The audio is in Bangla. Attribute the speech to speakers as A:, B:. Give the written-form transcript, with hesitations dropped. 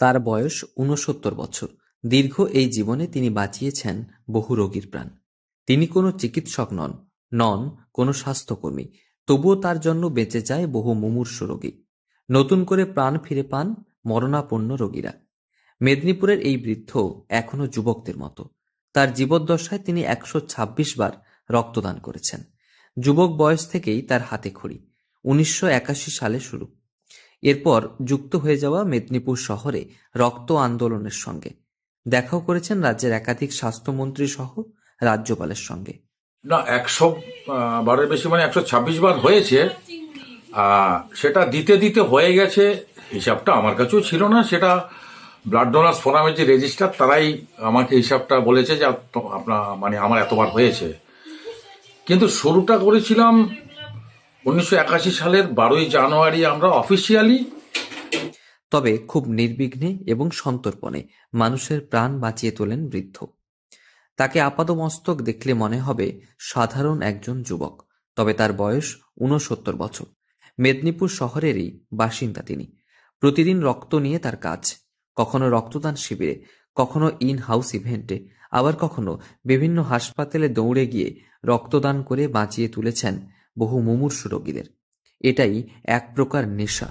A: তার বয়স ৬৯ বছর। দীর্ঘ এই জীবনে তিনি বাঁচিয়েছেন বহু রোগীর প্রাণ। তিনি কোনো চিকিৎসক নন কোনো স্বাস্থ্যকর্মী, তবুও তার জন্য বেঁচে যায় বহু মুমূর্ষু রোগী। নতুন করে প্রাণ ফিরে পান মরণাপন্ন রোগীরা। মেদিনীপুরের এই বৃদ্ধ এখনো যুবকদের মতো। তার জীবদ্দশায় তিনি ১২৬ বার রক্তদান করেছেন। যুবক বয়স থেকেই তার হাতে খড়ি। ১৯৮১ সালে শুরু। এরপর যুক্ত হয়ে যাওয়া মেদিনীপুর শহরে রক্ত আন্দোলনের সঙ্গে দেখাও করেছেন রাজ্যের একাধিক স্বাস্থ্যমন্ত্রী সহ রাজ্যপালের সঙ্গে।
B: না, ১০০ বারের বেশি, মানে ১২৬ বার হয়েছে। সেটা দিতে দিতে হয়ে গেছে, হিসাবটা আমার কাছেও ছিল না। সেটা ব্লাড ডোনার্স ফোরামের যে রেজিস্টার, তারাই আমাকে হিসাবটা বলেছে যে আপনার মানে আমার এতবার হয়েছে। কিন্তু শুরুটা করেছিলাম ১৯৮১ সালের ১২ই জানুয়ারি আমরা অফিসিয়ালি।
A: তবে খুব নির্বিঘ্নে এবং সন্তর্পণে মানুষের প্রাণ বাঁচিয়ে তোলেন বৃদ্ধ। তাকে আপাদমস্তক দেখলে মনে হবে সাধারণ একজন যুবক, তবে তার বয়স ৬৯ বছর। মেদিনীপুর শহরেরই বাসিন্দা তিনি। প্রতিদিন রক্ত নিয়ে তার কাজ, কখনো রক্তদান শিবিরে, কখনো ইন হাউস ইভেন্টে, আবার কখনো বিভিন্ন হাসপাতালে দৌড়ে গিয়ে রক্তদান করে বাঁচিয়ে তুলেছেন বহু মুমূর্ষু রোগীদের। এটাই এক প্রকার নেশা।